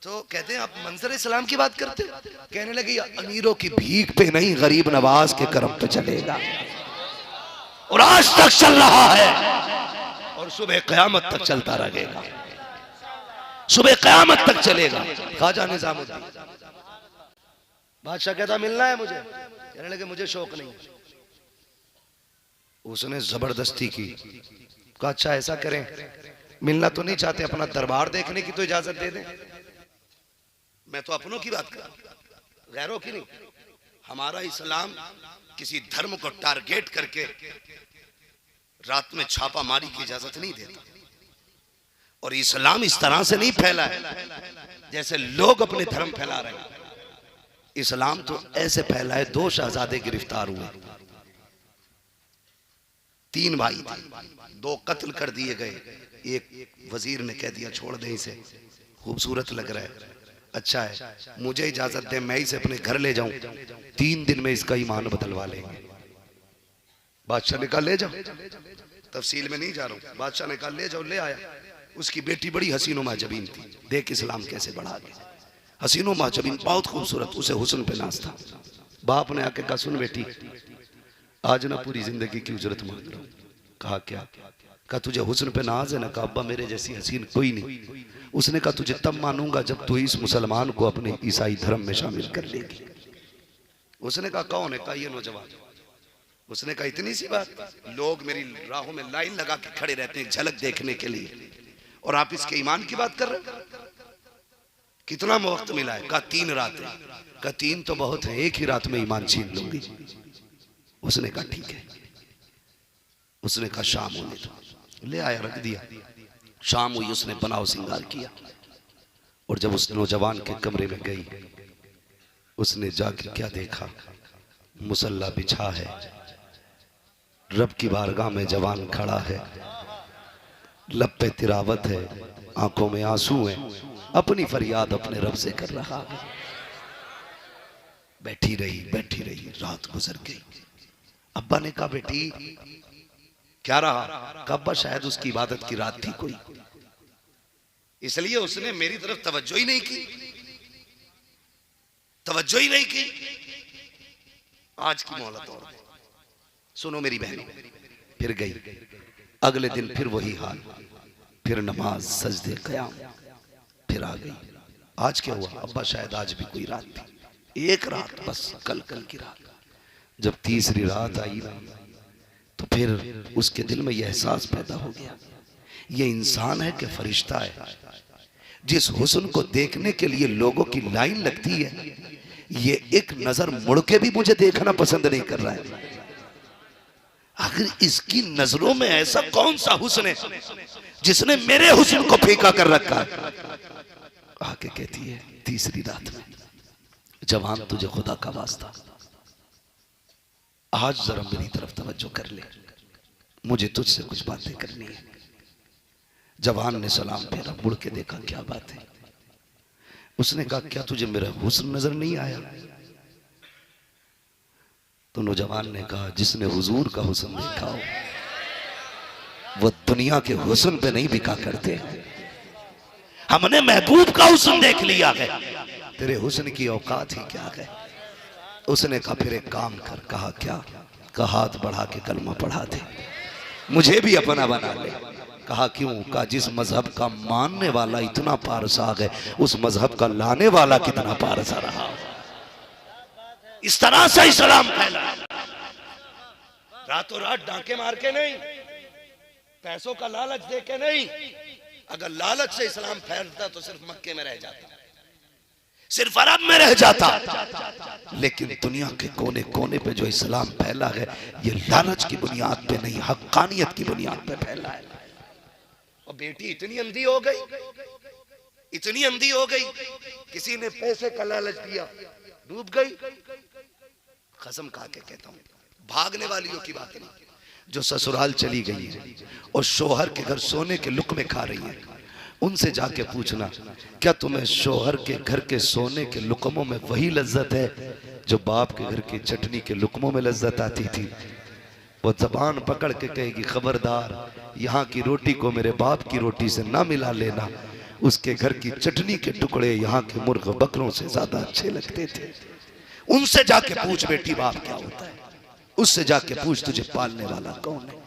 तो कहते हैं आप मंजर इस्लाम की बात करते हो। कहने लगे अमीरों की भीख पे नहीं, गरीब नवाज के करम पे चलेगा, और आज तक चल रहा है और सुबह क़यामत तक चलता रहेगा, सुबह क़यामत तक चलेगा। ख्वाजा निजामुद्दीन बादशाह कहता मिलना है मुझे, कहने लगे मुझे शौक नहीं। उसने जबरदस्ती की, कहा अच्छा ऐसा करें, मिलना तो नहीं चाहते, अपना दरबार देखने की तो इजाजत दे दें। मैं तो अपनों की बात कर रहा हूं, गैरों की नहीं। हमारा इस्लाम किसी धर्म को टारगेट करके रात में छापा मारी की इजाजत नहीं देता। और इस्लाम इस तरह से नहीं फैला है जैसे लोग अपने धर्म फैला रहे हैं। इस्लाम तो ऐसे फैला है, 2 शहजादे गिरफ्तार हुए, 3 भाई थे, 2 कत्ल कर दिए गए। एक वजीर ने कह दिया छोड़ दे इसे, खूबसूरत लग रहा है, अच्छा है, मुझे इजाजत दे मैं इसे अपने घर ले जाऊं, 3 दिन में इसका ईमान बदलवा लेंगे। बादशाह ने कहा ले जाओ, तफसील में नहीं जा रहा हूं। बादशाह ने कहा ले जाओ, ले आया। उसकी बेटी बड़ी हसीनो माजबीन थी, देख इस्लाम कैसे बढ़ा गया। हसीनो माजबीन बहुत खूबसूरत, उसे हुस्न पे नाज था। बाप ने आके कहा सुन बेटी, आज ना पूरी जिंदगी की उजरत मांग रहा हूं। कहा क्या? कहा तुझे हुस्न पे नाज है ना? कहा अब्बा मेरे जैसी हसीन कोई नहीं। उसने कहा तुझे तब मानूंगा जब तू इस मुसलमान को अपने ईसाई धर्म में शामिल कर लेगी। उसने कहा कौन है? कहा ये नौजवान। उसने कहा इतनी सी बात, लोग मेरी राहों में लाइन लगा के खड़े रहते हैं झलक देखने के लिए, और आप इसके ईमान की बात कर रहे हो? कितना वक्त मिला है? कहा 3 रातें। कहा 3 तो बहुत है, एक ही रात में ईमान छीन लूंगी। उसने कहा ठीक है। उसने कहा शाम होने दो, ले आया, रख दिया। शाम हुई, उसने बनाव सिंगार किया, और जब उस नौजवान के कमरे में गई, उसने जाके क्या देखा? मुसल्ला बिछा है, रब की बारगाह में जवान खड़ा है, लब पे तिरावत है, आंखों में आंसू हैं, अपनी फरियाद अपने रब से कर रहा है। बैठी रही, रात गुजर गई। अब्बा ने कहा बेटी क्या रहा? कहा अब्बा शायद उसकी इबादत की रात थी कोई, इसलिए उसने मेरी तरफ तवज्जो ही नहीं की, तवज्जो ही नहीं की। आज की मोहलत और सुनो मेरी बहनों। फिर गई, अगले दिन फिर वही हाल, फिर नमाज सजदे क़याम, फिर आ गई। आज क्या हुआ? अब्बा शायद आज भी कोई रात थी, एक रात बस, कल की रात। जब तीसरी रात आई ना, तो फिर उसके दिल में यह एहसास पैदा हो गया, ये इंसान है कि फरिश्ता है? जिस हुस्न को देखने के लिए लोगों की लाइन लगती है, ये एक नजर मुड़ के भी मुझे देखना पसंद नहीं कर रहा है। आखिर इसकी नजरों में ऐसा कौन सा हुस्न है जिसने मेरे हुस्न को फीका कर रखा है? आके कहती है तीसरी रात में, जवान तुझे खुदा का वास्ता आज जरा मेरी तरफ तवज्जो कर ले, मुझे तुझसे कुछ बातें करनी है। जवान ने सलाम फेरा, मुड़ के देखा क्या बात है। उसने कहा क्या तुझे मेरा हुस्न नजर नहीं आया? तो नौजवान ने कहा जिसने हुजूर का हुस्न देखा हो वो दुनिया के हुस्न पे नहीं बिका करते, हमने महबूब का हुस्न देख लिया है, तेरे हुस्न की औकात ही क्या है। उसने कहा फिर एक काम कर। कहा क्या? कहा हाथ बढ़ा के कलमा पढ़ा दे, मुझे भी अपना बना ले। कहा क्यों? कहा जिस मजहब का मानने वाला इतना पारसा है, उस मजहब का लाने वाला कितना पारसा रहा। इस तरह से इस्लाम फैला, रातों रात डांके मार के नहीं, पैसों का लालच दे के नहीं। अगर लालच से इस्लाम फैलता तो सिर्फ मक्के में रह जाता, सिर्फ अरब में रह जाता। लेकिन दुनिया के कोने कोने पे जो इस्लाम फैला है, ये लालच की बुनियाद पे नहीं, हक्कानियत की बुनियाद पे फैला है। और बेटी इतनी अंधी हो गई, इतनी अंधी हो गई, किसी ने पैसे का लालच दिया, डूब गई। कसम खा के कहता हूं, भागने वालियों की बात नहीं, जो ससुराल चली गई है और शोहर के घर सोने के लुक़्मे खा रही है, उनसे जाके पूछना क्या तुम्हें शोहर के घर के सोने के लुक़्मों में वही लज्जत है जो बाप के घर की चटनी के लुक़्मों में लज्जत आती थी? वो जबान पकड़ के कहेगी खबरदार, यहाँ की रोटी को मेरे बाप की रोटी से ना मिला लेना, उसके घर की चटनी के टुकड़े यहाँ के मुर्ग बकरों से ज्यादा अच्छे लगते थे। उनसे जाके पूछ बेटी बाप क्या होता है, उससे जाके पूछ तुझे पालने वाला कौन है,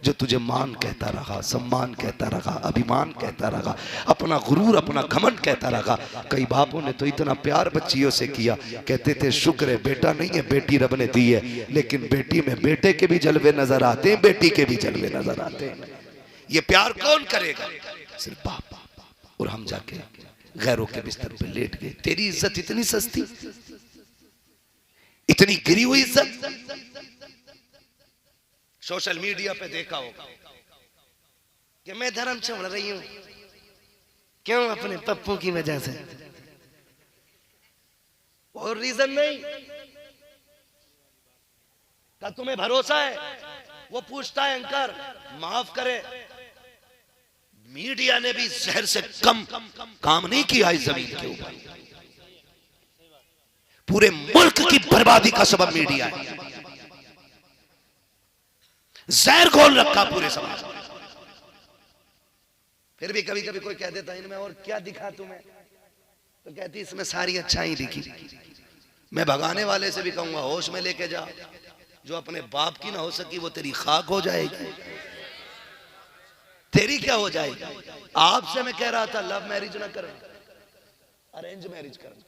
जो तुझे मान कहता रहा, सम्मान कहता रहा, अभिमान कहता रहा, अपना गुरूर अपना घमंड कहता रहा। कई बापों ने तो इतना प्यार बच्चियों से किया, कहते थे शुक्र है बेटा नहीं है, बेटी रब ने दी है, लेकिन बेटी में बेटे के भी जलवे नजर आते हैं, बेटी के भी जलवे नजर आते हैं। ये प्यार कौन करेगा? सिर्फ बाप। और हम जाके गैरों के बिस्तर पे लेट गए। तेरी इज्जत इतनी सस्ती, इतनी गिरी हुई इज्जत। सोशल मीडिया पे देखा होगा कि मैं धर्म छोड़ रही हूं, क्यों? अपने पप्पू की वजह से। और रीजन नहीं का तुम्हें भरोसा है? वो पूछता है अंकर माफ करे, मीडिया ने भी जहर से कम काम नहीं किया इस जमीन के ऊपर। पूरे मुल्क की बर्बादी का सबब मीडिया है। जहर घोल रखा पूरे समाज में। फिर भी कभी कभी कोई कह देता है इनमें और क्या दिखा तुम्हें, तो कहती इसमें सारी अच्छाई दिखी। मैं भगाने वाले से भी कहूंगा होश में लेके जा, जो अपने बाप की ना हो सकी वो तेरी खाक हो जाएगी। तेरी क्या हो जाएगी? आपसे मैं कह रहा था लव मैरिज ना करें, अरेंज मैरिज करें।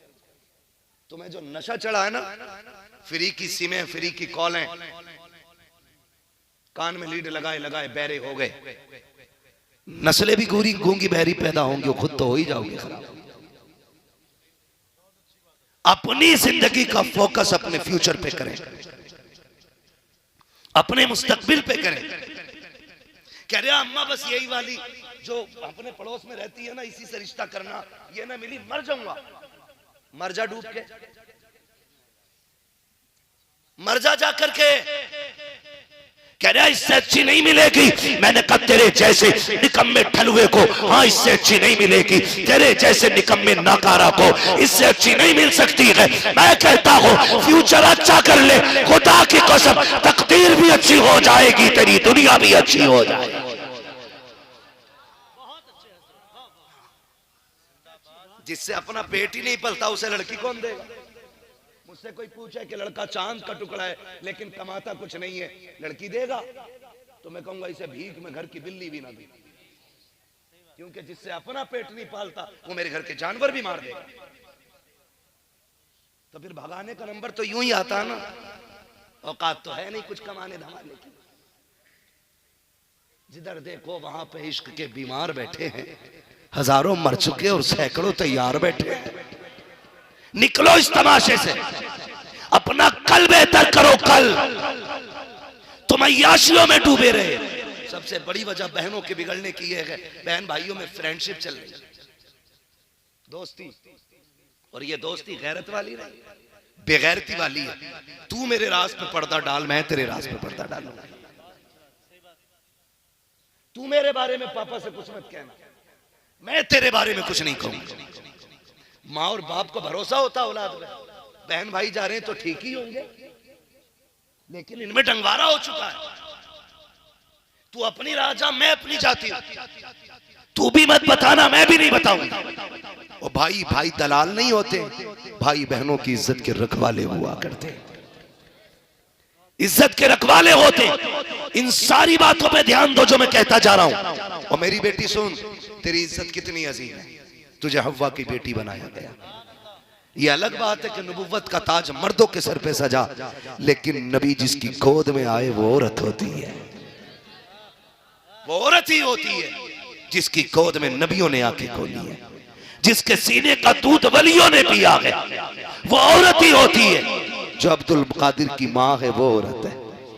तुम्हें जो नशा चढ़ा है ना, फ्री की सिमें, फ्री की कॉलें, कान में लीड लगाए लगाए बहरे हो गए, नस्लें भी गूंगी गूंगी बहरी पैदा होंगी, खुद तो हो ही जाओगे खराब। अपनी जिंदगी का फोकस अपने फ्यूचर पे करें, अपने मुस्तकबिल पे करें। कह रहे अम्मा बस यही वाली जो अपने पड़ोस में रहती है ना, इसी से रिश्ता करना, ये ना मिली मर जाऊंगा। मर जा डूब के, मर जा करके। कह रहा इससे अच्छी नहीं मिलेगी। मैंने कहा तेरे जैसे निकम्मे ठलुए को हाँ इससे अच्छी नहीं मिलेगी, तेरे जैसे निकम्मे नाकारा को इससे अच्छी नहीं मिल सकती है। मैं कहता हूँ फ्यूचर अच्छा कर ले, खुदा की कसम तकदीर भी अच्छी हो जाएगी, तेरी दुनिया भी अच्छी हो जाएगी। जिससे अपना पेट ही नहीं पलता उसे लड़की कौन देगा? मुझसे कोई पूछे कि लड़का चांद का टुकड़ा है लेकिन कमाता कुछ नहीं है, लड़की देगा? तो मैं कहूंगा इसे भीख में घर की बिल्ली भी ना दे, क्योंकि जिससे अपना पेट नहीं पालता वो मेरे घर के जानवर भी मार देगा। तो फिर भगाने का नंबर तो यूं ही आता ना, औकात तो है नहीं कुछ कमाने धमाने की। जिधर देखो वहां पे इश्क के बीमार बैठे हैं, हजारों मर चुके और सैकड़ों तैयार बैठे हैं। निकलो इस तमाशे से, अपना कल बेहतर करो। कल तुम अय्याशियों में डूबे रहे। सबसे बड़ी वजह बहनों के बिगड़ने की यह है, बहन भाइयों में फ्रेंडशिप चल रही, दोस्ती, और ये दोस्ती गैरत वाली नहीं, बेगैरती वाली है। तू मेरे राज पे पर्दा डाल, मैं तेरे राज पे पर्दा डालूंगा। तू मेरे बारे में पापा से कुछ मत कहना, मैं तेरे बारे में कुछ नहीं कहूंगा। माँ और बाप को भरोसा होता औलाद में, बहन भाई जा रहे हैं तो ठीक ही होंगे, लेकिन इनमें डंगवारा हो चुका है। तू अपनी राह जा, मैं अपनी जाती हूं। तू भी मत बताना, मैं भी नहीं बताऊंगा। और भाई भाई दलाल नहीं होते, भाई बहनों की इज्जत के रखवाले हुआ करते, इज्जत के रखवाले होते। इन सारी बातों पे ध्यान दो जो मैं कहता जा रहा हूं। और मेरी बेटी सुन, तेरी इज्जत कितनी अजीम है, तुझे हव्वा की बेटी बनाया गया। ये अलग बात है कि नबुव्वत का ताज मर्दों के सर पे सजा, लेकिन नबी जिसकी गोद में आए वो औरत होती है, वो औरत ही होती है जिसकी गोद में नबियों ने आंखें खोली है, जिसके सीने का दूध वलियों ने पिया है, वो औरत ही होती है। जो अब्दुल कादिर की माँ है वो औरत है,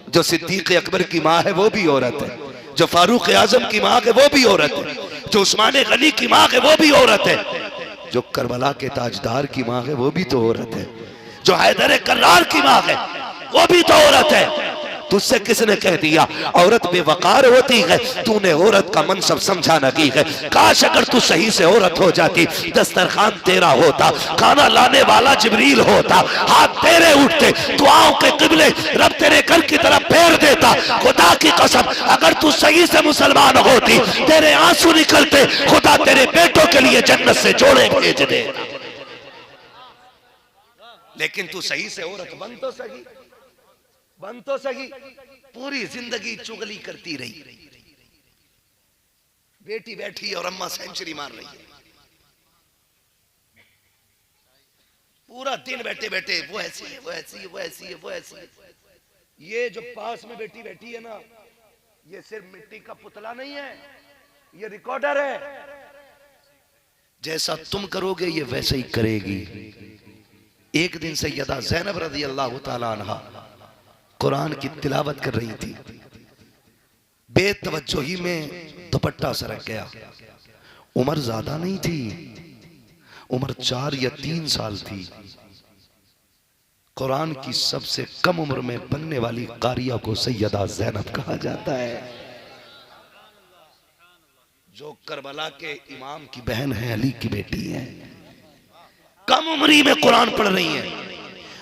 जो सिद्दीक अकबर की माँ है वो भी औरत है, जो फारूक आजम की माँ है वो भी औरत है, जो उस्मान गनी की माँ है वो भी औरत है, जो करबला के ताजदार की माँ है वो भी तो औरत है, जो हैदर कर्रार की माँ है वो भी तो औरत है। तुझसे किसने कह दिया औरत बेवकार होती है? तूने औरत का मनसब समझा नहीं है। काश अगर तू सही से औरत हो जाती, दस्तरखान तेरा होता, खाना लाने वाला जिब्रील होता, हाथ तेरे उठते, दुआओं के किबले रब तेरे घर की तरफ फेर देता। खुदा की कसम अगर तू सही से मुसलमान होती, तेरे आंसू निकलते, खुदा तेरे बेटों के लिए जन्नत से जोड़े भेज दे। लेकिन तू सही से औरत बन तो सही, बन तो सही। पूरी जिंदगी चुगली करती रही, बेटी बैठी और अम्मा सेंचुरी मार रही है। पूरा दिन बैठे बैठे वो ऐसी है, वो ऐसी है, वो ऐसी है, वो ऐसी है। ये जो पास में बेटी बैठी है ना, ये सिर्फ मिट्टी का पुतला नहीं है, ये रिकॉर्डर है। जैसा तुम करोगे ये वैसे ही करेगी। एक दिन सैयदा ज़ैनब रज़ी अल्लाह ताला अन्हा कुरान की तिलावत कर रही थी, बेतवज्जोही में दुपट्टा सरक गया। उम्र ज्यादा नहीं थी, उम्र 4 या 3 साल थी। कुरान की सबसे कम उम्र में बनने वाली कारिया को सैयदा ज़ैनब कहा जाता है, जो करबला के इमाम की बहन है, अली की बेटी है। कम उम्री में कुरान पढ़ रही है,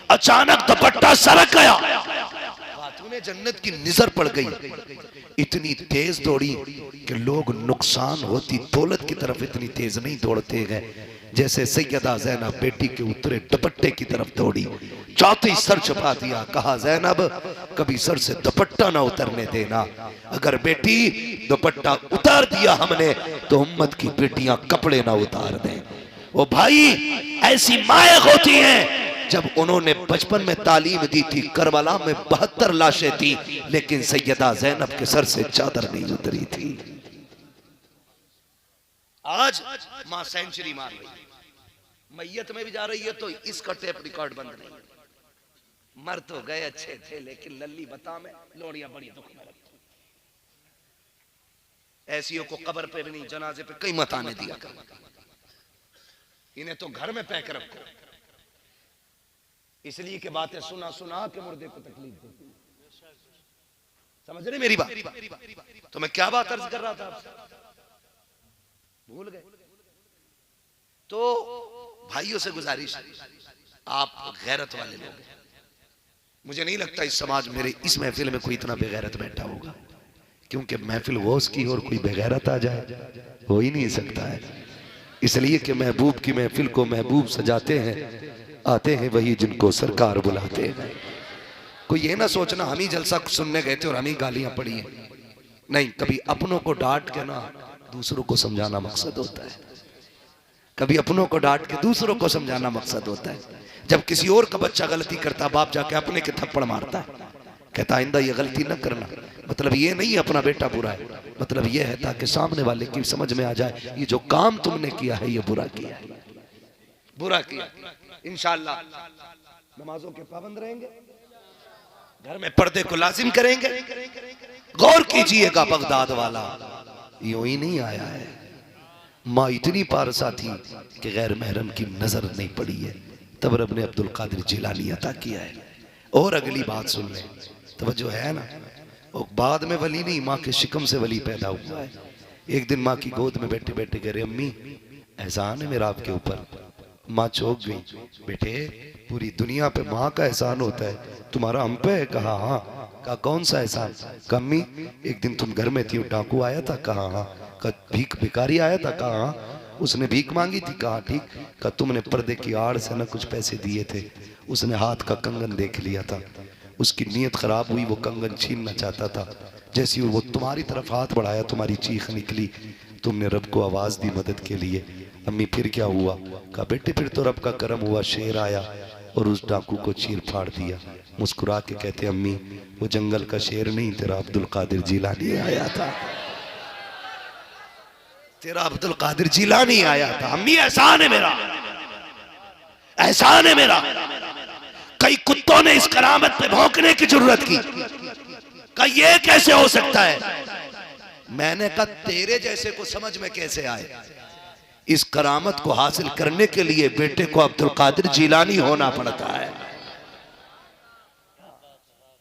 अचानक दुपट्टा सरक गया, खातूने जन्नत की नजर पड़ गई। इतनी तेज दौड़ी कि लोग नुकसान होती दौलत की तरफ इतनी तेज नहीं दौड़ते गए जैसे सैयदा ज़ैनब बेटी के उतरे दुपट्टे की तरफ दौड़ी। चौथी सर छुपा दिया, कहा ज़ैनब कभी सर से दुपट्टा ना उतरने देना, अगर बेटी दुपट्टा उतार दिया हमने तो उम्मत की बेटियां कपड़े ना उतार दें। वो भाई ऐसी माएँ होती हैं, जब उन्होंने बचपन में तालीम दी थी, करबला में 72 लाशें थी, लेकिन सैयदा ज़ैनब के सर से चादर नहीं उतरी थी। आज मां सेंचुरी मार रही, मैयत में भी जा रही है तो इसका टेप रिकॉर्ड बंद नहीं। मर तो गए अच्छे थे, लेकिन लल्ली बता में लोड़ियां बड़ी दुख में रखती। ऐसियों को कब्र पे भी नहीं, जनाजे पे कहीं मत आने दिया कर, इन्हें तो घर में पैक रखो, इसलिए कि बातें सुना सुना के मुर्दे को तकलीफ देती। समझ रहे मेरी बात? तो मैं क्या बात अर्ज कर रहा था आपसे, भूल गए? तो भाइयों से गुजारिश, आप गैरत वाले लोग हैं। मुझे नहीं लगता इस समाज मेरे इस महफिल में कोई इतना बेगैरत बैठा होगा, क्योंकि महफिल गौस की और कोई बेगैरत आ जाए हो ही नहीं सकता है। इसलिए कि महबूब की महफिल को महबूब सजाते हैं, आते हैं वही जिनको सरकार बुलाते हैं। कोई ये ना सोचना हम ही जलसा सुनने गए थे और हम ही गालियां पड़ी हैं, नहीं। कभी अपनों को डांट के ना दूसरों को समझाना मकसद होता है, कभी अपनों को डांट के दूसरों को समझाना मकसद होता है। जब किसी और का बच्चा गलती करता, बाप जाके अपने के थप्पड़ मारता है, कहता आइंदा ये गलती न करना, मतलब ये नहीं अपना बेटा बुरा है, मतलब ये है ताकि सामने वाले की समझ में आ जाए ये जो काम तुमने किया है ये बुरा किया है, बुरा किया। इंशाअल्लाह नमाजों के पाबंद रहेंगे, घर में पर्दे को लाजिम करेंगे। गौर कीजिएगा, बगदाद वाला यूं ही नहीं आया है, माँ इतनी पारसा थी कि गैर महरम की नजर नहीं पड़ी है, तब रब ने अब्दुल कादिर जिलानी अता किया है। और अगली बात सुन ले, तवज्जो है ना, और बाद में वली नहीं, माँ के शिकम से वली पैदा हुआ है। एक दिन माँ की गोद में बैठे बैठे कह रहे अम्मी एहसान है मेरा आपके ऊपर। माँ चौंक गई, बेटे पूरी दुनिया पे माँ का एहसान होता है, तुम्हारा हम पे है? कहा हाँ। कहा कौन सा एहसान? कम्मी एक दिन तुम घर में थी, डाकू आया था? कहा हाँ। कहा भीख भिखारी आया था? कहा हाँ। उसने भीख मांगी थी? कहा ठीक। कहा तुमने पर्दे की आड़ से ना कुछ पैसे दिए थे, उसने हाथ का कंगन देख लिया था, उसकी नीयत खराब हुई, वो कंगन छीनना चाहता था, जैसी वो तुम्हारी तरफ हाथ बढ़ाया तुम्हारी चीख निकली, तुमने रब को आवाज दी मदद के लिए। अम्मी फिर क्या हुआ? कहा बेटे फिर तो रब का करम हुआ, शेर आया और उस डाकू को चीर फाड़ दिया। मुस्कुरा के कहते अम्मी वो जंगल का शेर नहीं, तेरा अब्दुल कादिर जिलानी आया था, तेरा अब्दुल कादिर जिलानी आया था। अम्मी एहसान है मेरा, एहसान है मेरा। कई कुत्तों ने इस करामत पे भौंकने की जरूरत की, कहा ये कैसे हो सकता है? मैंने कहा तेरे जैसे को समझ में कैसे आए? इस करामत को हासिल करने के लिए बेटे को अब्दुल कादिर जिलानी होना पड़ता है।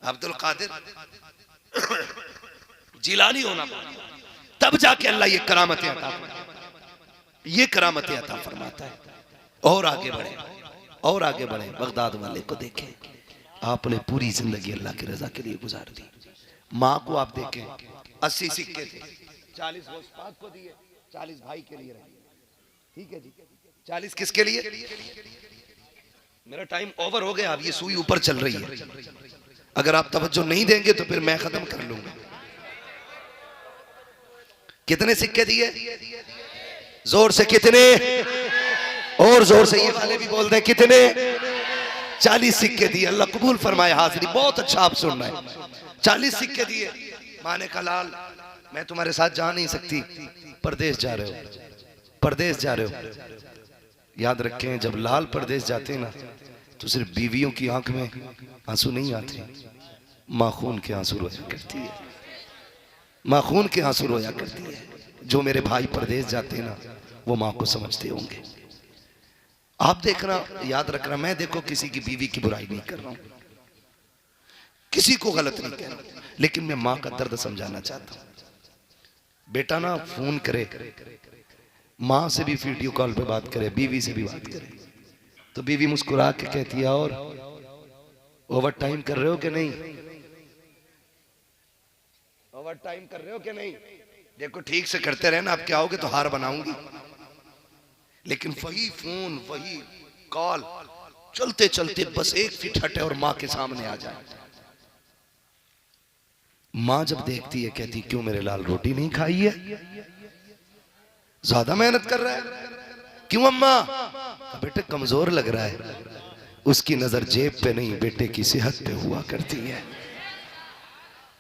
अब्दुल कादिर जिलानी होना पड़ता, तब जाके अल्लाह ये करामतें अता ये करामतें अता फरमाता है। और आगे बढ़े, और आगे बढ़े। बगदाद वाले को देखें, आपने पूरी जिंदगी अल्लाह की रजा के लिए गुजार दी। माँ को आप देखें, 80 सिक्के थे, 40 वो पाक को दिए, 40 भाई के लिए रहे। ठीक है जी, 40 किसके लिए? मेरा टाइम ओवर हो गया, अब ये सुई ऊपर चल रही है। अगर आप तवज्जो नहीं देंगे तो फिर मैं खत्म कर लूंगा। कितने सिक्के दिए? जोर से कितने? और जोर से ये वाले भी बोल दें कितने? 40 सिक्के दिए। अल्लाह कबूल फरमाए हाजिरी। बहुत अच्छा आप सुन रहे हैं। 40 सिक्के दिए। माने का लाल, मैं तुम्हारे साथ जा नहीं सकती, परदेश जा रहे हो, परदेश जा रहे हो। याद रखें, जब लाल परदेश जाते हैं ना तो सिर्फ बीवियों की आंख में आंसू नहीं आते, माँ खून के आंसू रोया करती है, माँ खून के आंसू रोया करती है। जो मेरे भाई परदेश जाते हैं ना वो माँ को समझते होंगे। आप देखना, याद रखना, मैं देखो किसी की बीवी की बुराई नहीं कर रहा हूं, किसी को गलत नहीं कह रहा हूं, लेकिन मैं माँ का दर्द समझाना चाहता हूं। बेटा ना फोन करे, माँ से भी वीडियो कॉल पे बात करे, बीवी से भी बात करे, तो बीवी मुस्कुरा के कहती है और ओवर टाइम कर रहे हो कि नहीं, ओवर टाइम कर रहे हो कि नहीं। देखो ठीक से करते रहे ना, आप क्या होगे तो हार बनाऊंगी। लेकिन वही फोन, वही कॉल चलते चलते बस 1 फीट हटे और माँ के सामने आ जाए। माँ जब देखती है कहती, क्यों मेरे लाल रोटी नहीं खाई है, ज्यादा मेहनत कर रहा है, क्यों अम्मा? बेटे कमजोर लग रहा है। उसकी नजर जेब पे नहीं, बेटे की सेहत पे हुआ करती है,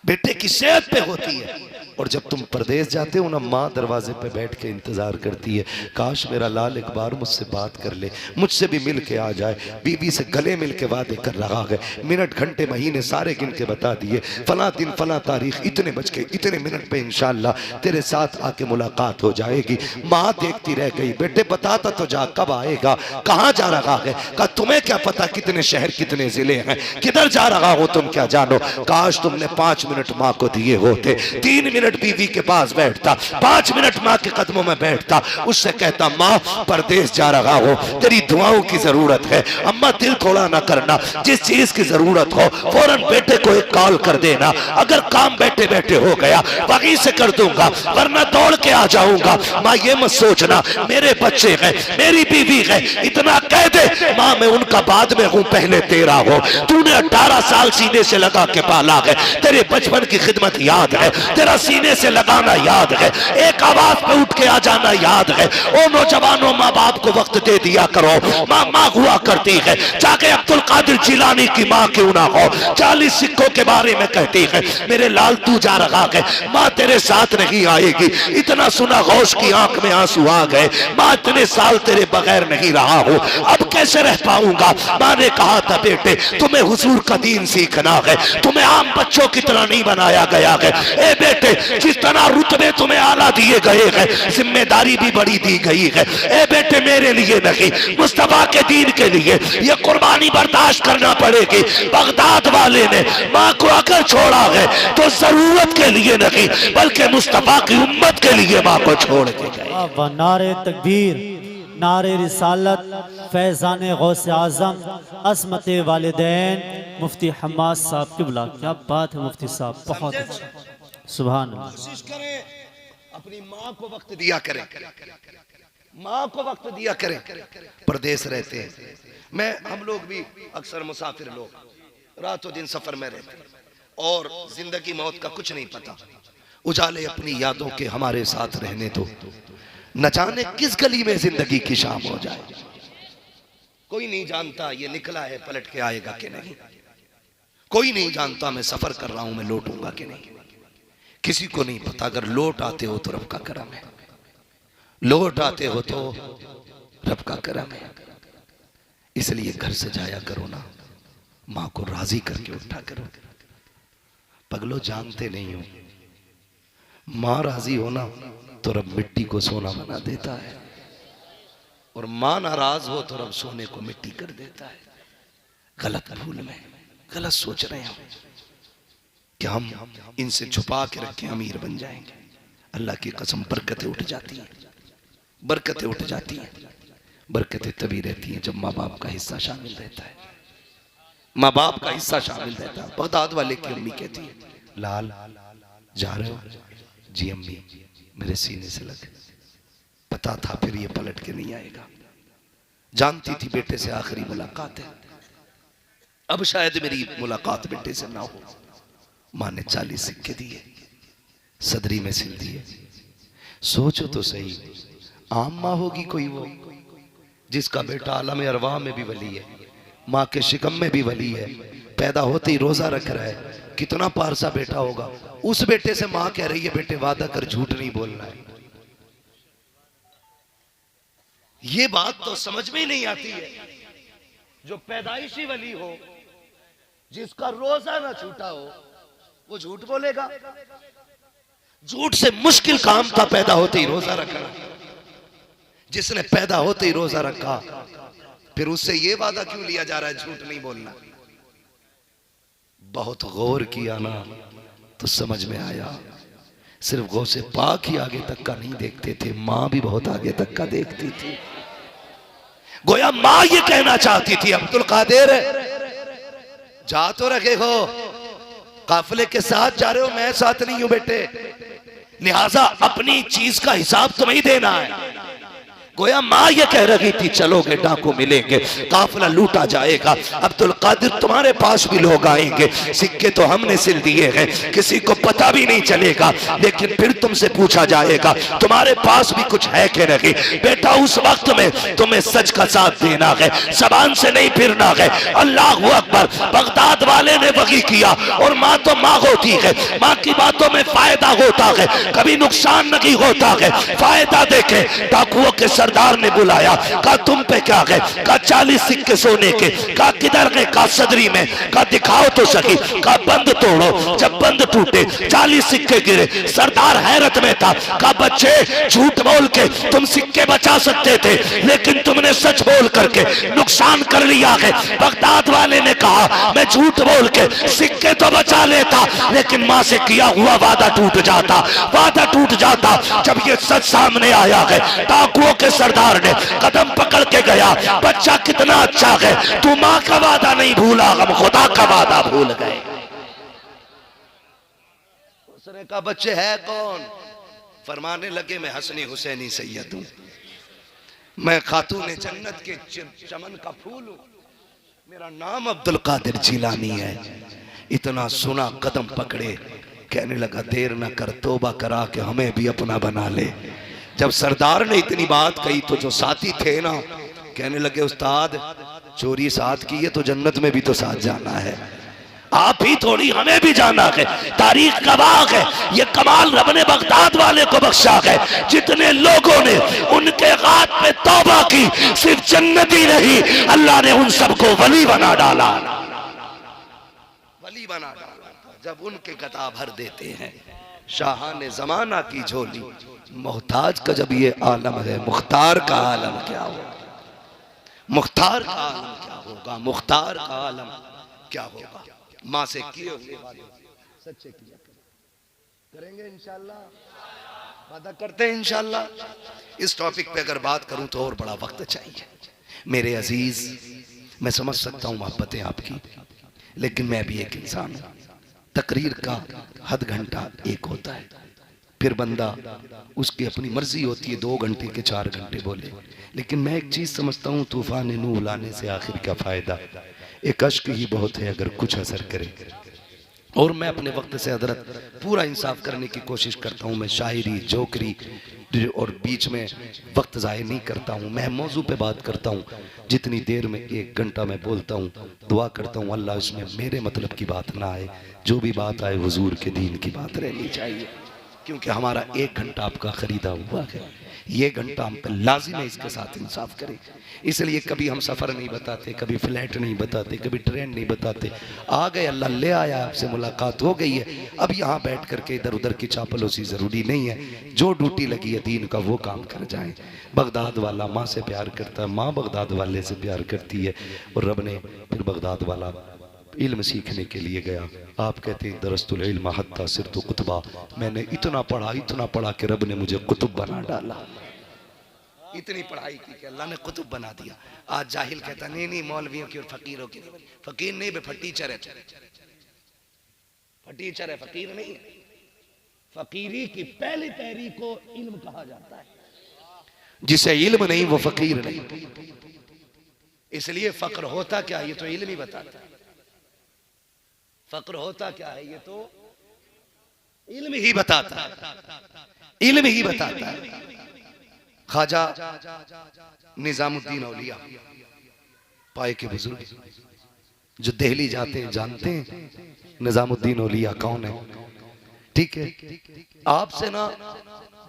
बेटे की सेहत पे होती है। और जब तुम परदेश जाते हो ना, माँ दरवाजे पे बैठ के इंतजार करती है, काश मेरा लाल एक बार मुझसे बात कर ले, मुझसे भी मिल के आ जाए। बीवी से गले मिल के वादे कर रहा है, मिनट घंटे महीने सारे गिन के बता दिए, फला दिन फला तारीख इतने बज के इतने मिनट पे इंशाल्लाह तेरे साथ आके मुलाकात हो जाएगी। माँ देखती रह गई, बेटे बताता तो जा कब आएगा, कहाँ जा रहा है? कहा तुम्हें क्या पता कितने शहर कितने जिले हैं, किधर जा रहा हो तुम क्या जानो। काश तुमने 5 मिनट माँ को दिए होते, 3 मिनट बीवी के पास बैठता, 5 मिनट माँ के कदमों में बैठता, उससे कहता माँ परदेश जा रहा हो, तेरी दुआओं की जरूरत है, अम्मा दिल थोड़ा ना करना, जिस चीज की जरूरत हो फौरन बेटे को एक कॉल कर देना, अगर काम बैठे बैठे हो गया वहीं से कर दूंगा वरना दौड़ के आ जाऊंगा। माँ ये मत सोचना मेरे बच्चे हैं, मेरी बीवी है, इतना कह दे माँ मैं उनका बाद में हूँ पहले तेरा हो। तूने 18 साल सीने से लगा के पाला है, तेरे बचपन की खिदमत याद है, तेरा सीने से लगाना याद है, एक आवाज पे उठ के आ जाना याद है। ओ नौजवानों, माँ बाप को वक्त दे दिया करो, माँ माँ हुआ करती है, चाहे अब्दुल कादिर जिलानी की माँ क्यों ना हो, 40 सिक्कों के बारे में कहती है मेरे लाल तू जा रहा है, माँ तेरे साथ नहीं आएगी। इतना सुना गौस की आंख में आंसू आ गए, माँ इतने साल तेरे बगैर नहीं रहा हूँ, अब कैसे रह पाऊंगा। माँ ने कहा था बेटे तुम्हें हुजूर का दीन सीखना है, तुम्हें आम बच्चों की तरह नहीं बनाया गया है। ए बेटे जिस तरह रुतबे तुम्हें आला दिए गए हैं, जिम्मेदारी भी बड़ी दी गई है। ए बेटे मेरे लिए नहीं, मुस्तफा के दीन के लिए ये कुर्बानी बर्दाश्त करना पड़ेगी। बगदाद वाले ने माँ को अगर छोड़ा है तो जरूरत के लिए नहीं बल्कि मुस्तफा की उम्मत के लिए माँ को छोड़ के गए। नारे तकबीर, नारे रिसालत, फैज़ान गौसे आज़म, असमत वालिदैन, मुफ्ती हम्माद साहब की बुला। क्या बात है मुफ्ती साहब, बहुत अच्छा, सुभान अल्लाह। कोशिश करें अपनी माँ को वक्त दिया करें, माँ को वक्त दिया करें। परदेश रहते हैं, मैं हम लोग भी अक्सर मुसाफिर लोग रातों दिन सफर में रहते हैं और जिंदगी मौत का कुछ नहीं पता। उजाले अपनी यादों के हमारे साथ रहने दो, न जाने किस गली में जिंदगी की शाम हो जाए। कोई नहीं जानता ये निकला है पलट के आएगा कि नहीं, कोई नहीं जानता मैं सफर कर रहा हूं मैं लौटूंगा कि नहीं, किसी को नहीं पता। अगर लौट आते हो तो रब का करम है, लौट आते हो तो रब का करम है। इसलिए घर से जाया करो ना, माँ को राजी करके उठा करो। पगलो जानते नहीं हो, माँ राजी हो ना तो रब मिट्टी को सोना बना देता है, और माँ नाराज हो तो रब सोने को मिट्टी कर देता है। गलत भूल में गलत सोच रहे हैं, कि हम इनसे छुपा के रखें, अमीर बन जाएंगे। अल्लाह की कसम बरकतें उठ जाती हैं, बरकतें उठ जाती हैं। बरकतें तभी रहती हैं जब माँ बाप का हिस्सा शामिल रहता है, माँ बाप का हिस्सा शामिल रहता है। बगदाद वाले की अम्मी कहती है, लाल जा रहे हो? जी अम्मी, मेरे सीने से लग, पता था फिर ये पलट के नहीं आएगा। जानती थी बेटे से आखिरी मुलाकात है, अब शायद मेरी मुलाकात बेटे से ना हो। माँ ने 40 सिक्के दिए, सदरी में सिल दिए। सोचो तो सही, आम माँ होगी कोई वो जिसका बेटा आलम अरवाह में भी वली है, माँ के शिकम में भी वली है, पैदा होते ही रोजा रख रहा है, कितना पारसा बेटा होगा। उस बेटे से माँ कह रही है, बेटे वादा कर, झूठ नहीं बोलना है। ये बात तो समझ में ही नहीं आती है। जो पैदाइशी वली हो, जिसका रोजा ना छूटा हो, वो झूठ बोलेगा? झूठ से मुश्किल काम था पैदा होते ही रोजा रखना। जिसने पैदा होते ही रोजा रखा, फिर उससे ये वादा क्यों लिया जा रहा है झूठ नहीं बोलना? बहुत गौर किया ना तो समझ में आया, सिर्फ गौसे पाक ही आगे तक का नहीं देखते थे, मां भी बहुत आगे तक का देखती थी। गोया मां ये कहना चाहती थी, अब्दुल कादिर जा तो रखे हो, काफिले के साथ जा रहे हो, मैं साथ नहीं हूं बेटे, लिहाजा अपनी चीज का हिसाब तुम्हें देना है। गोया माँ ये कह रही थी, चलोगे डाकू मिलेंगे, काफिला लूटा जाएगा, अब्दुल कादिर तुम्हारे पास भी लोग आएंगे, सिक्के तो हमने सिल दिए हैं, किसी को पता भी नहीं चलेगा, लेकिन फिर तुमसे पूछा जाएगा तुम्हारे पास भी कुछ है कि नहीं। बेटा उस वक्त में तुम्हें सच का साथ देना है, जबान से नहीं फिरना है। अल्लाहू अकबर। बगदाद वाले ने वही किया, और माँ तो माँ होती है, माँ की बातों में फायदा होता है, कभी नुकसान नहीं होता है, फायदा देखे। डाकुओं के सरदार ने बुलाया, कहा तुम पे क्या है? कहा 40 सिक्के सोने के। कहा किधर गए? कहा सदरी में। कहा दिखाओ तो सही। कहा बंद तोड़ो। जब बंद टूटे 40 सिक्के गिरे, सरदार हैरत में था। कहा बच्चे, झूठ बोल के तुम सिक्के बचा सकते थे, लेकिन तुमने सच बोल करके नुकसान कर लिया है। बगदाद वाले ने कहा मैं झूठ बोल के सिक्के तो बचा लेता, लेकिन मां से किया हुआ वादा टूट जाता, वादा टूट जाता। जब ये सच सामने आया है, डाकुओं के सरदार ने कदम पकड़ के गया, बच्चा कितना अच्छा है, तू मां का वादा नहीं भूला, हम खुदा का वादा भूल गए। उसने कहा बच्चे है कौन? फरमाने लगे मैं हसनी हुसैनी सैयद हूं, मैं खातून जन्नत के चमन का फूल हूं, मेरा नाम अब्दुल कादिर जिलानी है। इतना सुना कदम पकड़े, कहने लगा देर न कर, तौबा करा के हमें भी अपना बना ले। जब सरदार ने इतनी बात कही तो जो साथी थे ना, कहने लगे उस्ताद चोरी साथ की है तो जन्नत में भी तो साथ जाना है, आप ही थोड़ी हमें भी जाना है। तारीख गवाह है, ये कमाल रब ने बगदाद वाले को बख्शा है। जितने लोगों ने उनके गात पे तौबा की, सिर्फ जन्नती नहीं, अल्लाह ने उन सबको वली बना डाला, वली बना डाला। जब उनके गदा भर देते हैं शाहाने जमाना की झोली, मुख्ताज का जब ये आलम है, मुख्तार का आलम क्या होगा? मुख्तार का आलम क्या होगा? मुख्तार का आलम क्या होगा? माँ से किए हुए वादे सच्चे किया करेंगे इंशाल्लाह, वादा करते हैं इंशाल्लाह। इस टॉपिक पे अगर बात करूं तो और बड़ा वक्त चाहिए मेरे अजीज। मैं समझ सकता हूं मोहब्बतें आपकी, लेकिन मैं भी एक इंसान हूं। तकरीर का हद घंटा एक होता है, फिर बंदा उसकी अपनी मर्जी होती है 2 घंटे के 4 घंटे बोले। लेकिन मैं एक चीज समझता हूँ, तूफान नूह लाने से आखिर क्या फायदा? एक अश्क ही बहुत है अगर कुछ असर करे। और मैं अपने वक्त से हजरत पूरा इंसाफ करने की कोशिश करता हूँ। मैं शायरी, जोकरी और बीच में वक्त ज़ाय नहीं करता हूँ। मैं मौजू पे बात करता हूँ, जितनी देर में 1 घंटा मैं बोलता हूँ, दुआ करता हूँ अल्लाह इसमें मेरे मतलब की बात ना आए, जो भी बात आए हुजूर के दीन की बात रहनी चाहिए। क्योंकि हमारा 1 घंटा आपका खरीदा हुआ है, ये घंटा हम पे लाजिम है इसके साथ इंसाफ करें। इसलिए कभी हम सफ़र नहीं बताते, कभी फ्लैट नहीं बताते, कभी ट्रेन नहीं बताते। आ गए, अल्लाह ले आया, आपसे मुलाकात हो गई है। अब यहाँ बैठ करके इधर उधर की चापलूसी ज़रूरी नहीं है। जो ड्यूटी लगी है दीन का वो काम कर जाएं। बगदाद वाला माँ से प्यार करता है, माँ बगदाद वाले से प्यार करती है, और रब ने फिर बगदाद वाला इल्म सीखने के लिए गया। आप कहते हैं दरस्तुल इल्म हत्ता सिरतु कुतबा, मैंने इतना पढ़ा कि रब ने मुझे कुतुब बना डाला। इतनी पढ़ाई की कि अल्लाह ने कुतुब बना दिया। आज जाहिल कहता नहीं नहीं मौलवियों की और फकीरों की नहीं, फकीर नहीं बे फटीचर है, फटीचर है, फकीर नहीं है। फकीरी की पहली पैरी को इल्म कहा जाता है। जिसे इल्म नहीं वो फकीर नहीं। इसलिए फक्र होता क्या है ये तो इल्म ही बताता है। फक्र होता क्या है ये तो इल्म ही बताता है, इल्म ही बताता है। ख्वाजा निजामुद्दीन औलिया पाए के बुजुर्ग जो दिल्ली जाते हैं जानते हैं निजामुद्दीन औलिया कौन है। ठीक है, आपसे ना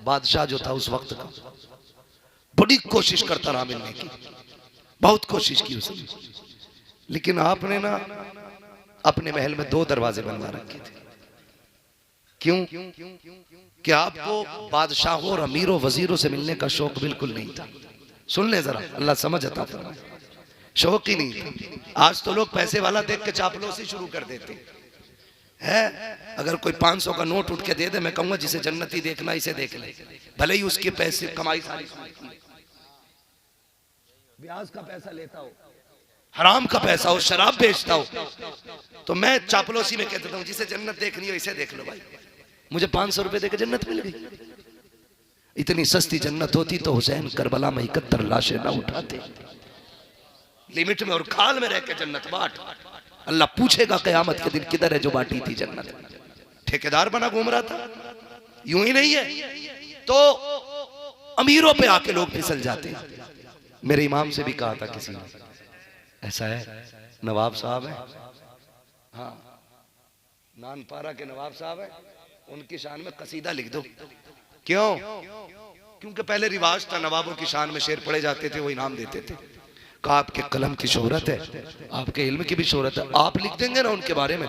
बादशाह जो था उस वक्त का बड़ी कोशिश करता रहा मिलने की, बहुत कोशिश की उसने, लेकिन आपने ना अपने महल में 2 दरवाजे बनवा रखे थे। क्यों? कि आपको बादशाहों और अमीरों वजीरों से मिलने का शौक बिल्कुल नहीं था। सुन ले जरा, अल्लाह समझ अता फरमाए, शौक ही नहीं था। आज तो लोग पैसे वाला देख के चापलूसी शुरू कर देते है। अगर कोई 500 का नोट उठ के दे दे, मैं कहूंगा जिसे जन्नती देखना इसे देख ले, भले ही उसके पैसे कमाई सारी ब्याज का पैसा लेता हो, हराम का पैसा हो, शराब बेचता हो, तो मैं चापलूसी में कह देता हूं जिसे जन्नत देखनी हो इसे देख लो भाई। मुझे 500 रुपए देकर जन्नत मिल गई। इतनी सस्ती जन्नत होती तो हुसैन करबला में 71 लाशें ना उठाते। लिमिट में और खाल में रह के जन्नत बांट। अल्लाह पूछेगा कयामत के दिन किधर है जो बांटी थी जन्नत। ठेकेदार बना घूम रहा था, यूं ही नहीं है तो अमीरों पे आके लोग फिसल जाते हैं। मेरे इमाम से भी कहा था किसी ने, ऐसा है नवाब साहब है, हाँ नानपारा के नवाब साहब है, उनकी शान में कसीदा लिख दो। क्यों? क्योंकि पहले रिवाज था, नवाबों की शान में शेर पढ़े जाते थे, वो इनाम देते थे। कहा आपके कलम की शोहरत है, आपके इल्म की भी शोहरत है, आप लिख देंगे ना उनके बारे में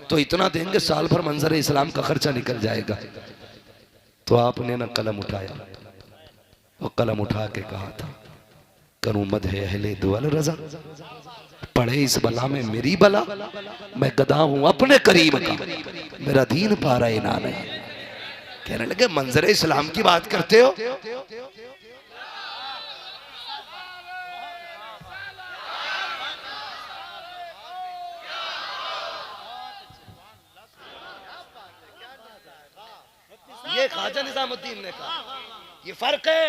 तो इतना देंगे साल भर मंजर इस्लाम का खर्चा निकल जाएगा। तो आपने ना कलम उठाया, वो कलम उठा के कहा था करूं मद है अहले दुआल रजा, पढ़े इस बला में मेरी बला, मैं गदा हूं अपने करीम का, मेरा दीन पारा इनान है। कहने लगे मंजर इस्लाम की बात करते हो, ये ख्वाजा निजामुद्दीन ने कहा। ये फर्क है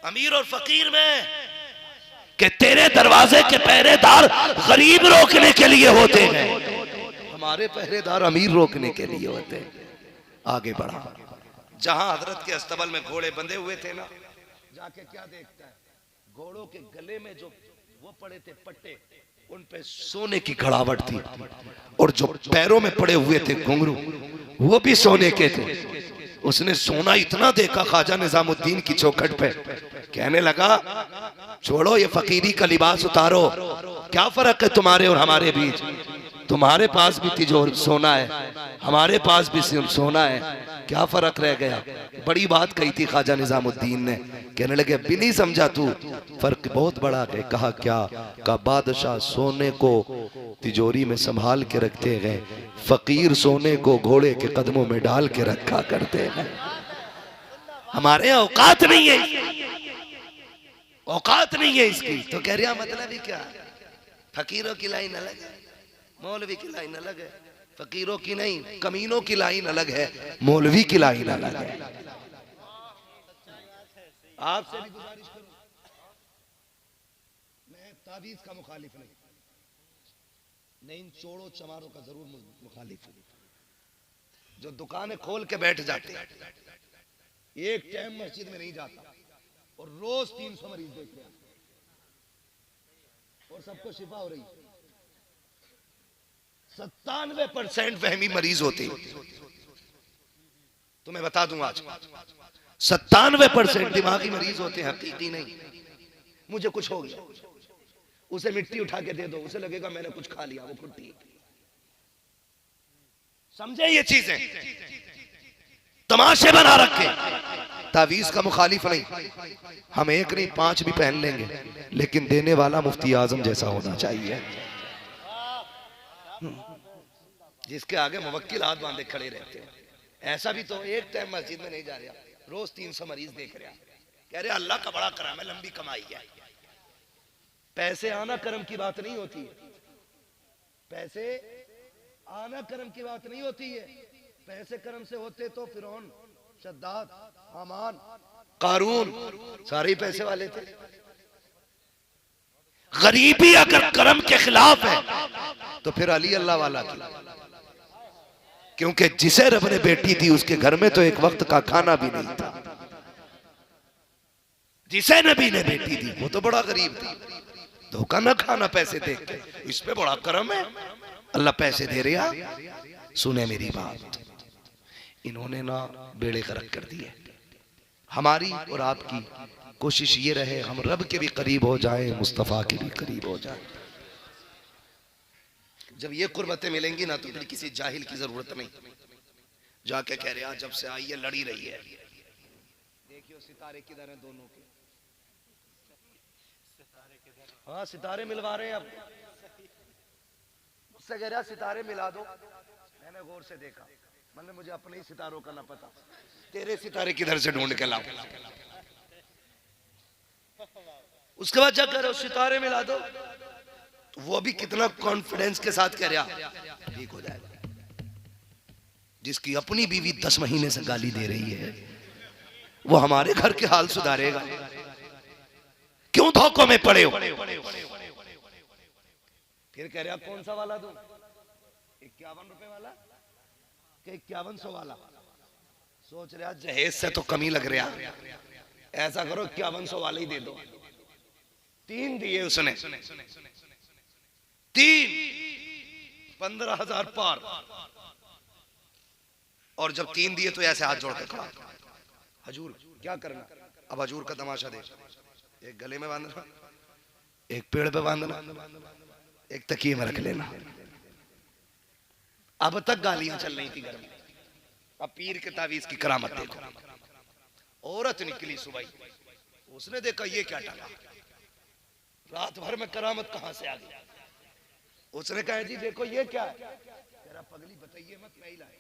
अमीर और फकीर में कि तेरे दरवाजे के पहरेदार गरीब रोकने के लिए होते हैं, हमारे पहरेदार अमीर रोकने के लिए होते हैं। आगे बढ़ा, जहां हजरत के अस्तबल में घोड़े बंधे हुए थे ना, जाके क्या देखता है, घोड़ों के गले में जो वो पड़े थे पट्टे, उन पे सोने की खड़ावट थी, और जो पैरों में पड़े हुए थे घुंघरू वो भी सोने के थे। उसने सोना इतना देखा ख्वाजा निजामुद्दीन की चौखट पे, कहने लगा छोड़ो ये फकीरी का लिबास उतारो, क्या फर्क है तुम्हारे और हमारे बीच, तुम्हारे पास भी तिजोर सोना है, हमारे पास भी सोना है, क्या फर्क रह गया। बड़ी बात कही थी ख्वाजा निजामुद्दीन ने। कहने लगे भी नहीं समझा तू, फर्क बहुत बड़ा है। कहा क्या? का बादशाह सोने को तिजोरी में संभाल के रखते हैं, फकीर सोने को घोड़े के कदमों में डाल के रखा करते हैं। हमारे औकात नहीं है, औकात नहीं है इसकी। तो कह रहा मतलब ही क्या, फकीरों की लाइन अलग है, मौलवी की लाइन अलग है, फकीरों की नहीं कमीनों की लाइन अलग है, मौलवी की लाइन अलग है। आपसे भी गुजारिश करूं, मैं तावीज का मुखालिफ नहीं, इन चोड़ों चमारों का जरूर मुखालिफ हूं। जो दुकानें खोल के बैठ जाते, एक टाइम मस्जिद में नहीं जाता और रोज 300 मरीज देख रहे और सबको शिफा हो रही। 97% वहमी मरीज होते हैं। तो मैं बता दूं आज 97% दिमागी मरीज होते हैं, हकीकी नहीं। मुझे कुछ हो गया, उसे मिट्टी उठा के दे दो, उसे लगेगा मैंने कुछ खा लिया, वो फुट्टी। समझे ये चीजें, तमाशे बना रखे। तावीज का मुखालिफ नहीं, हम एक नहीं 5 भी पहन लेंगे, लेकिन देने वाला मुफ्ती आजम जैसा होना चाहिए। जिसके आगे मुवक्किल हाथ बांधे खड़े रहते हैं। ऐसा भी तो एक टाइम मस्जिद में नहीं जा रहा, रोज 300 मरीज देख रहा, कह रहे अल्लाह का बड़ा करम है, लंबी कमाई है। पैसे आना कर्म की बात नहीं होती है, पैसे आना कर्म की बात नहीं होती है। पैसे कर्म से होते तो फिरौन, शद्दाद, हामान, कारून सारे पैसे वाले थे। गरीबी अगर कर्म के खिलाफ है तो फिर अली अल्लाह वाला की, क्योंकि जिसे रब ने बेटी दी उसके घर में तो एक वक्त का खाना भी नहीं था। जिसे नबी ने बेटी दी वो तो बड़ा गरीब थी, धोखा न खाना पैसे देख के, इस पे बड़ा करम है, अल्लाह पैसे दे रहा। सुने मेरी बात, इन्होंने ना बेड़े गर्क कर दिए। हमारी और आपकी कोशिश ये रहे हम रब के भी करीब हो जाएं, मुस्तफ़ा के भी करीब हो जाएं। जब ये कुर्बतें मिलेंगी ना तो फिर किसी जाहिल की जरूरत नहीं, जाके कह रहे जब से आई है लड़ी रही है। देखियो सितारे किधर हैं दोनों के, हाँ सितारे मिलवा रहे हैं। अब मुझसे कह रहा सितारे मिला दो, मैंने गौर से देखा, मैंने मुझे अपने ही सितारों का ना पता, तेरे सितारे किधर से ढूंढ के लाऊं। उसके बाद जब कह रहे हो सितारे मिला दो, तो वो भी कितना कॉन्फिडेंस के साथ कह रहा ठीक हो जाएगा। जिसकी अपनी बीवी 10 महीने से गाली दे रही है वो हमारे घर के हाल सुधारेगा? क्यों धोखों में पड़े हो? फिर कह रहा कौन सा वाला दूं, 51 रुपए वाला कि 5100 वाला? सोच रहा जहेज से तो कमी लग रहा, ऐसा करो 5100 वाला ही दे दो। 3 दिए उसने, 3 15,000 पार। और जब 3 दिए तो ऐसे हाथ जोड़ के खड़ा, हजूर क्या करना? अब हजूर का तमाशा देख, एक गले में बांधना, एक पेड़ पे बांधना, एक तकिए में रख लेना। अब तक गालियां चल रही थी घर में, अब पीर के तावीज की करामत देखो। औरत निकली सुबह, उसने देखा ये क्या टका, रात भर में करामत कहां से आ गई। उसने कहा जी देखो ये क्या है, तेरा पगली बताइए मत, मैं ही लाया।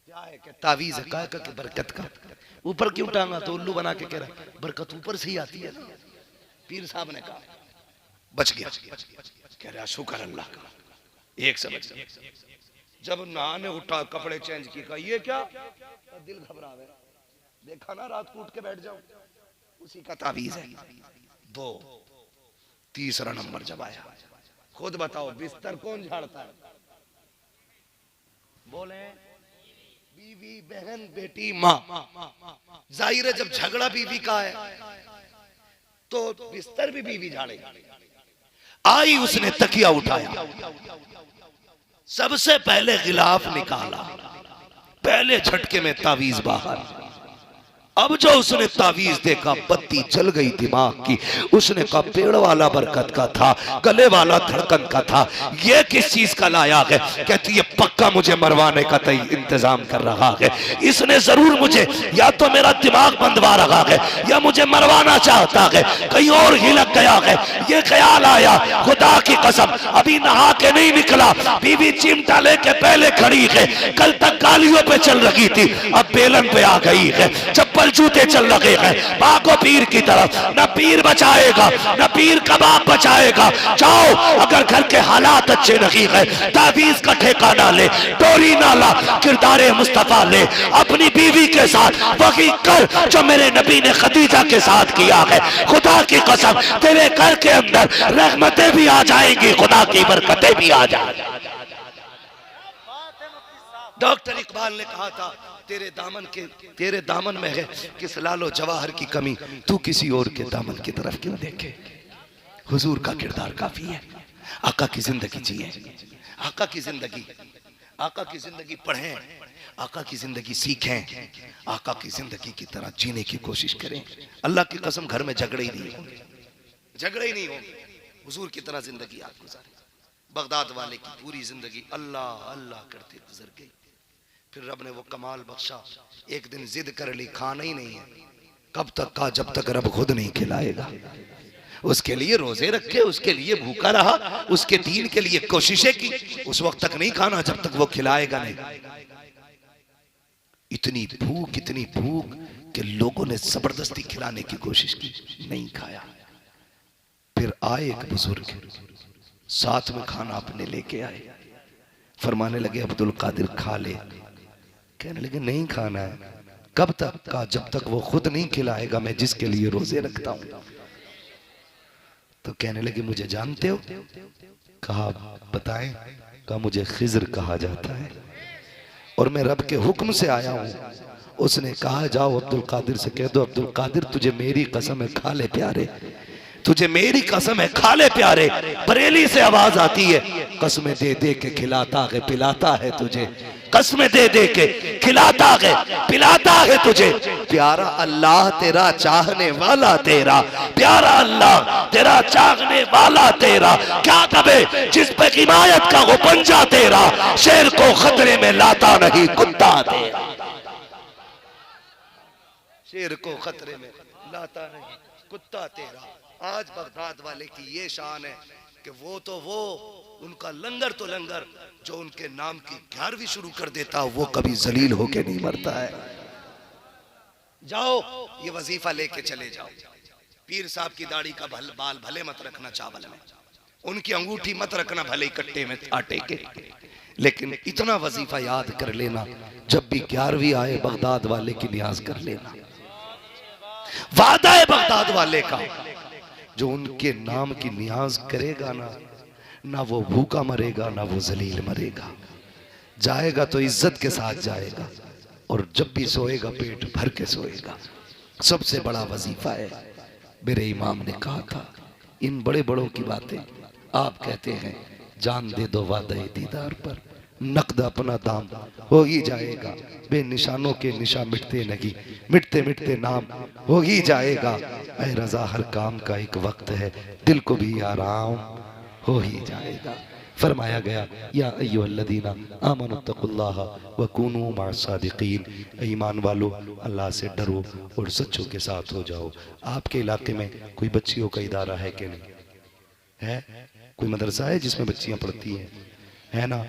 क्या है? कि तावीज है, का कि बरकत का। ऊपर क्यों टांगा? तो उल्लू बना के कह रहा बरकत ऊपर से ही आती है ना। पीर साहब ने कहा बच गया, कह रहा शुक्र अल्लाह का, एक से बच गया। जब नहाने उठा, कपड़े चेंज किए, कहा ये क्या? दिल घबरा गया, देखा ना रात को उठ के बैठ जाऊं, उसी का तावीज है। 2 तीसरा नंबर जब आया, खुद बताओ बिस्तर कौन झाड़ता है? बोले बीवी, बहन, बेटी, माँ। जाहिर है जब झगड़ा बीवी का है तो बिस्तर भी बीवी झाड़ेगी। आई, उसने तकिया उठाया, सबसे पहले गिलाफ निकाला, पहले झटके में तावीज बाहर। अब जो उसने तावीज देखा, बत्ती जल गई दिमाग की। उसने कहा पेड़ वाला बरकत का था, गले वाला धड़कन का था, ये किस चीज का लाया है? कहती है पक्का मुझे मरवाने का इंतजाम कर रहा है, इसने जरूर मुझे या तो मेरा दिमाग बंधवा रहा है या मुझे मरवाना चाहता है, कहीं और हिलक गया है। ये ख्याल आया, खुदा की कसम अभी नहा के नहीं निकला, बीवी चिमटा लेके पहले खड़ी है, कल तक गालियों पे चल रही थी, अब बेलन पे आ गई है, चप्पल जूते चल रहे हैं। भागो पीर की तरफ, न पीर बचाएगा न पीर कबाब बचाएगा। जाओ, अगर घर के हालात अच्छे नहीं है, तावीज का ठेकाना ले, डोरी ना ला, किरदारे मुस्तफा ले, अपनी बीवी के साथ वही कर जो मेरे नबी ने खदीजा के साथ किया है। खुदा की कसम तेरे घर के अंदर रहमतें भी आ जाएंगी, खुदा की बरकतें भी आ जाएंगी। डॉक्टर इकबाल ने कहा था तेरे दामन में है किस लालो जवाहर की कमी, तू किसी और के दामन की तरफ क्यों देखे। हुजूर का किरदार काफी है। आका की जिंदगी जिए, आका की जिंदगी पढ़ें, आका की जिंदगी सीखें, आका की जिंदगी की तरह जीने की कोशिश करें। अल्लाह की कसम घर में झगड़े ही नहीं होंगे, हुजूर की तरह जिंदगी आप गुजारें। बगदाद वाले की पूरी जिंदगी अल्लाह अल्लाह करते गुजर गई। फिर रब ने वो कमाल बख्शा, एक दिन जिद कर ली, खाना ही नहीं है। कब तक का? जब तक रब खुद नहीं खिलाएगा। उसके लिए रोजे रखे, उसके लिए भूखा रहा, उसके दीन के लिए कोशिशें की। उस वक्त तक नहीं खाना जब तक वो खिलाएगा नहीं। इतनी भूख कि लोगों ने जबरदस्ती खिलाने की कोशिश की, नहीं खाया। फिर आए एक बुजुर्ग, साथ में खाना अपने लेके आए, फरमाने लगे अब्दुल कादिर खा ले। कहने लगे नहीं खाना है। कब तक? कहा जब तक वो खुद नहीं खिलाएगा मैं जिसके लिए रोजे रखता हूं। तो कहने लगे मुझे जानते हो? कहा बताएं। कहा मुझे खिज्र कहा जाता है और मैं रब के हुक्म से आया हूं। उसने कहा जाओ अब्दुल कादिर से कह दो, अब्दुल कादिर तुझे मेरी कसम है खा ले प्यारे, तुझे मेरी कसम है खा ले प्यारे। बरेली से आवाज आती है, कसमें दे दे के खिलाता है पिलाता है तुझे, कसमें दे दे के खिलाता है पिलाता है तुझे। प्यारा अल्लाह तेरा चाहने वाला तेरा, प्यारा अल्लाह तेरा चाहने वाला तेरा। क्या कबे जिस पे हिमायत का वो पंजा तेरा, शेर को खतरे में लाता नहीं कुत्ता तेरा, शेर को खतरे में लाता नहीं कुत्ता तेरा। आज बगदाद वाले की ये शान है कि वो उनका लंगर तो लंगर, जो उनके नाम की 11वीं शुरू कर देता वो कभी जलील होके नहीं मरता है। जाओ ये वजीफा लेके चले जाओ। पीर साहब की दाढ़ी का बाल भले मत रखना चावल में, उनकी अंगूठी मत रखना भले कट्टे में आटे के, लेकिन इतना वजीफा याद कर लेना, जब भी 11वीं आए बगदाद वाले की नियाज कर लेना। वादा है बगदाद वाले का, जो उनके नाम की नियाज करेगा ना वो भूखा मरेगा ना वो जलील मरेगा। जाएगा तो इज्जत के साथ जाएगा और जब भी सोएगा पेट भर के सोएगा। सबसे बड़ा वजीफा है। मेरे इमाम ने कहा था इन बड़े बड़ों की बातें आप कहते हैं, जान दे दो वादे दीदार पर, नकद अपना दाम हो ही जाएगा। बेनिशानों के निशा मिटते नहीं, मिटते मिटते नाम हो ही जाएगा। ऐ रजा हर काम का एक वक्त है, दिल को भी आराम हो ही जाएगा। फरमाया गया या अय्युहल्लज़ीना आमनुत्तकुल्लाह व कूनू मअस्सादिकीन, ईमान वालो अल्लाह से डरो और सच्चों के साथ हो जाओ। आपके इलाके में कोई बच्चियों का इदारा है कि नहीं है? कोई मदरसा है जिसमें बच्चियां पढ़ती हैं? है ना?